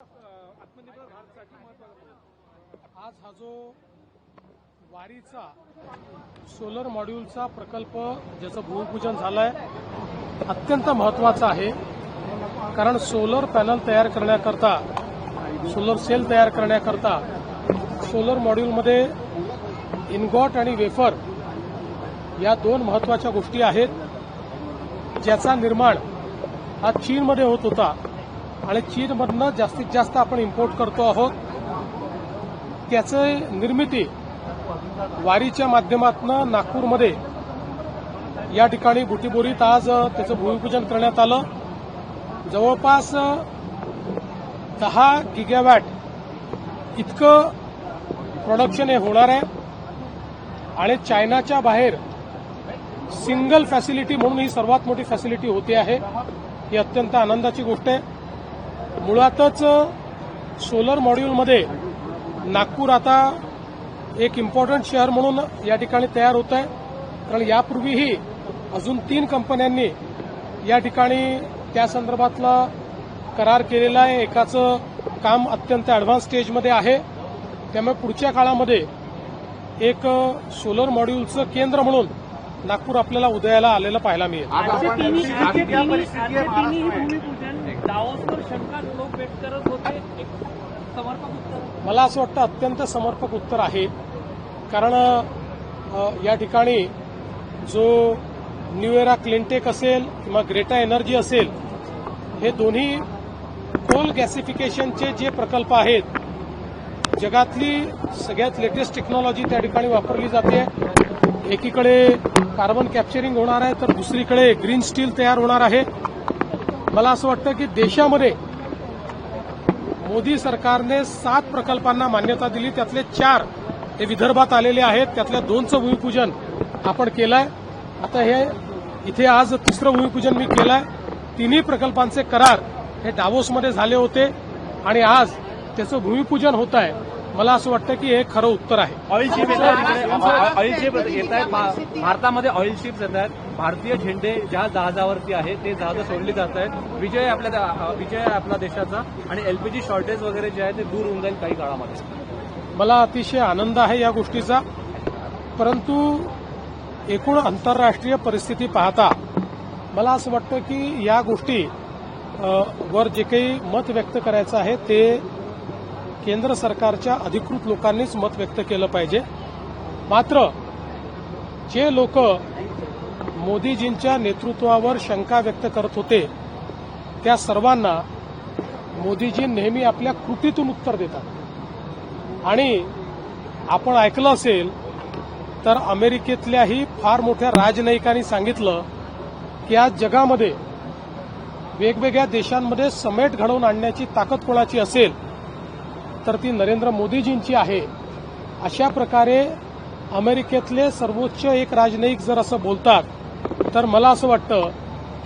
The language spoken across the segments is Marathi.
आत्मनिर्भर भारतसाठी महत्त्वाचा आज हा जो वारीचा सोलर मॉड्यूलचा प्रकल्प ज्याचं भूमिपूजन झालंय अत्यंत महत्त्वाचा आहे. कारण सोलर पॅनल तयार करण्याकरता, सोलर सेल तयार करण्याकरता सोलर मॉड्यूलमध्ये इनगॉट आणि वेफर या दोन महत्त्वाच्या गोष्टी आहेत, ज्याचा निर्माण हा चीनमध्ये होत होता आणि चीनमधनं जास्तीत जास्त आपण इम्पोर्ट करतो आहोत. त्याची निर्मिती वारीच्या माध्यमातून नागपूरमध्ये या ठिकाणी बुटीबोरीत आज त्याचं भूमिपूजन करण्यात आलं. जवळपास 10 गिगावॅट इतकं प्रोडक्शन हे होणार आहे आणि चायनाच्या बाहेर सिंगल फॅसिलिटी म्हणून ही सर्वात मोठी फॅसिलिटी होते आहे. ही अत्यंत आनंदाची गोष्ट आहे. मुळातच सोलर मॉड्यूलमध्ये नागपूर आता एक इम्पॉर्टंट शहर म्हणून या ठिकाणी तयार होत आहे. कारण यापूर्वीही अजून 3 कंपन्यांनी या ठिकाणी त्या संदर्भातला करार केलेला आहे. एकाचं काम अत्यंत ॲडव्हान्स स्टेजमध्ये आहे. त्यामुळे पुढच्या काळामध्ये एक सोलर मॉड्यूलचं केंद्र म्हणून नागपूर आपल्याला उदयाला आलेलं पाहायला मिळेल. मला असं वाटतं अत्यंत समर्पक उत्तर आहे. कारण या ठिकाणी जो न्यू एरा क्लिनटेक असेल किंवा ग्रेटा एनर्जी असेल, हे दोन्ही कोल गॅसिफिकेशनचे जे प्रकल्प आहेत, जगातली सगळ्यात लेटेस्ट टेक्नॉलॉजी त्या ठिकाणी वापरली जाते. एकीकडे कार्बन कॅप्चरिंग होणार आहे तर दुसरीकडे ग्रीन स्टील तयार होणार आहे. मला असं वाटतं की देशामध्ये मोदी सरकारने 7 प्रकल्पांना मान्यता दिली, त्यातले 4 हे विदर्भात आलेले आहेत. त्यातल्या 2चं भूमिपूजन आपण केलंय. आता हे इथे आज 3रं भूमिपूजन मी केलंय. 3ही प्रकल्पांचे करार हे डावोसमध्ये झाले होते आणि आज त्याचं भूमिपूजन होत आहे. मला असं वाटतं की हे खरं उत्तर आहे. ऑइल शिप येत आहेत, भारतामध्ये ऑइल शिप्स येत आहेत. भारतीय झेंडे ज्या जहाजावरती आहे ते जहाजं सोडली जात आहेत. विजय आपला देशाचा आणि एलपीजी शॉर्टेज वगैरे जे आहे ते दूर होऊन जाईल काही काळामध्ये. मला अतिशय आनंद आहे या गोष्टीचा. परंतु एकूण आंतरराष्ट्रीय परिस्थिती पाहता मला असं वाटतं की या गोष्टी वर जे काही मत व्यक्त करायचं आहे ते केंद्र सरकारच्या अधिकृत लोकांनीच मत व्यक्त केलं पाहिजे. मात्र जे लोक मोदीजींच्या नेतृत्वावर शंका व्यक्त करत होते त्या सर्वांना मोदीजी नेहमी आपल्या कृतीतून उत्तर देतात. आणि आपण ऐकलं असेल तर अमेरिकेतल्याही फार मोठ्या राजनयिकांनी सांगितलं की आज जगामध्ये वेगवेगळ्या देशांमध्ये समेट घडवून आणण्याची ताकद कोणाची असेल तर ती नरेंद्र मोदीजींची आहे. अशा प्रकारे अमेरिकेतले सर्वोच्च एक राजनयिक जर असं बोलतात तर मला असं वाटतं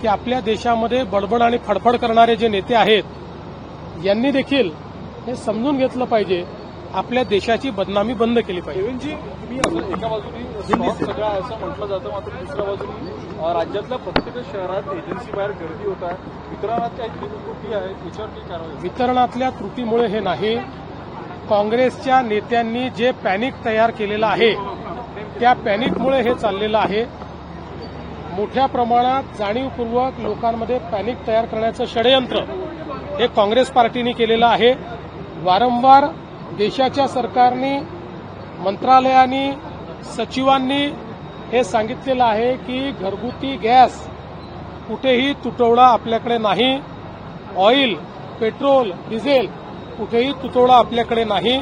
की आपल्या देशामध्ये बडबड आणि फडफड करणारे जे नेते आहेत यांनी देखील हे समजून घेतलं पाहिजे, आपल्या देशाची बदनामी बंद केली पाहिजे. तुम्ही असं एका बाजूनी सगळं असं म्हटलं जातं, मात्र दुसऱ्या बाजूनी राज्यातल्या प्रत्येक शहरात एजन्सी बाहेर गर्दी होत आहे. वितरणात काही त्रुटी आहेत, याच्यावर काही कारवाई? वितरणातल्या त्रुटीमुळे हे नाही. काँग्रेसच्या नेत्यांनी जे पॅनिक तयार केलेलं आहे त्या पॅनिकमुळे हे चाललेलं आहे. मोठ्या प्रमाणात जाणीवपूर्वक लोकांमध्ये पॅनिक तयार करण्याचं षडयंत्र हे काँग्रेस पार्टीने केलेलं आहे. वारंवार देशाच्या सरकारने, मंत्रालयांनी, सचिवांनी हे सांगितलेलं आहे की घरगुती गॅस कुठेही तुटवडा आपल्याकडे नाही. ऑइल, पेट्रोल, डिझेल कुठेही तुटवडा आपल्याकडे नाही.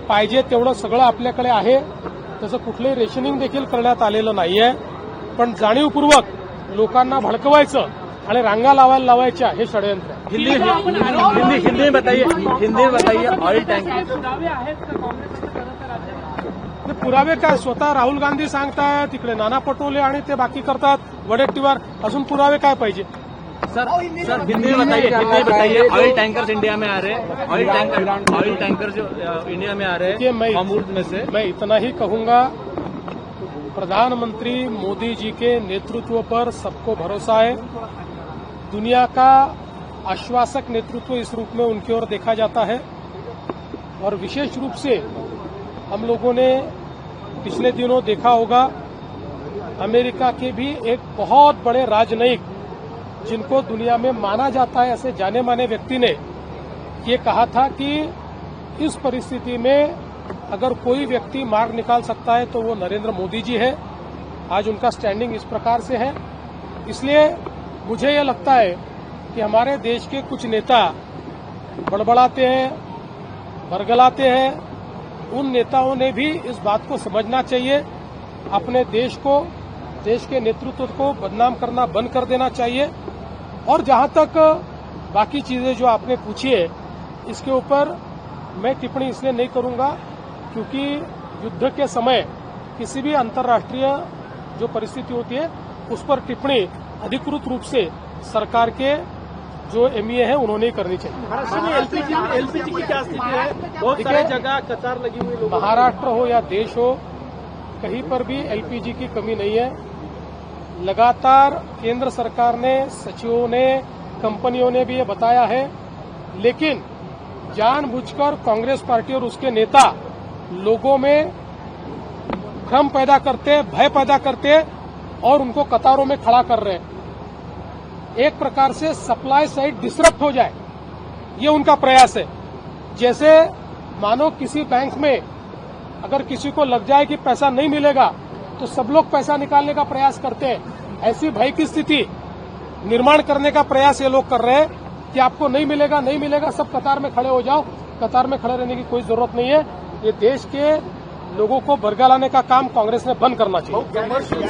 पाहिजे तेवढं सगळं आपल्याकडे आहे. तसं कुठलंही रेशनिंग देखील करण्यात आलेलं नाहीये. पण जाणीवपूर्वक लोकांना भडकवायचं आणि रांगा लावायच्या हे षडयंत्र आहे. हिंदी बताइए. ऑइल टँकर पुरावे काय? स्वतः राहुल गांधी सांगतायत, तिकडे नाना पटोले आणि ते बाकी करतात वडेट्टीवार. अजून पुरावे काय पाहिजे? सर हिंदी में बताइए. ऑयल टैंकर्स इंडिया में आ रहे हैं. ऑयल टैंकर जो इंडिया में आ रहे हैं अमूर्त में से. मैं इतना ही कहूंगा, प्रधानमंत्री मोदी जी के नेतृत्व पर सबको भरोसा है. दुनिया का आश्वासक नेतृत्व इस रूप में उनकी ओर देखा जाता है। और विशेष रूप से हम लोगों ने पिछले दिनों देखा होगा, अमेरिका के भी एक बहुत बड़े राजनयिक, जिनको दुनिया में माना जाता है ऐसे जाने माने व्यक्ति ने ये कहा था कि इस परिस्थिति में अगर कोई व्यक्ति मार्ग निकाल सकता है तो वो नरेंद्र मोदी जी है। आज उनका स्टैंडिंग इस प्रकार से है। इसलिए मुझे ये लगता है कि हमारे देश के कुछ नेता बड़बड़ाते हैं, बरगलाते हैं। उन नेताओं ने भी इस बात को समझना चाहिए, अपने देश को, देश के नेतृत्व को बदनाम करना बंद कर देना चाहिए। और जहां तक बाकी चीजें जो आपने पूछी है, इसके ऊपर मैं टिप्पणी इसलिए नहीं करूंगा क्योंकि युद्ध के समय किसी भी अंतर्राष्ट्रीय जो परिस्थिति होती है उस पर टिप्पणी अधिकृत रूप से सरकार के जो एमईए है उन्होंने ही करनी चाहिए। महाराष्ट्र में एलपीजी की क्या स्थिति है? बहुत सारी जगह कतार लगी हुई लोगों। महाराष्ट्र हो या देश हो, कहीं पर भी एलपीजी की कमी नहीं है। लगातार केंद्र सरकार ने, सचिवों ने, कंपनियों ने भी ये बताया है, लेकिन जानबूझकर कांग्रेस पार्टी और उसके नेता लोगों में भ्रम पैदा करते, भय पैदा करते और उनको कतारों में खड़ा कर रहे हैं। एक प्रकार से सप्लाई साइड डिसरप्ट हो जाए, ये उनका प्रयास है। जैसे मानो किसी बैंक में अगर किसी को लग जाए कि पैसा नहीं मिलेगा तो सब लोग पैसा निकालने का प्रयास करते हैं। ऐसी भय की स्थिति निर्माण करने का प्रयास ये लोग कर रहे हैं कि आपको नहीं मिलेगा, नहीं मिलेगा, सब कतार में खड़े हो जाओ। कतार में खड़े रहने की कोई जरूरत नहीं है। ये देश के लोगों को बरगलाने का काम कांग्रेस ने बंद करना चाहिए।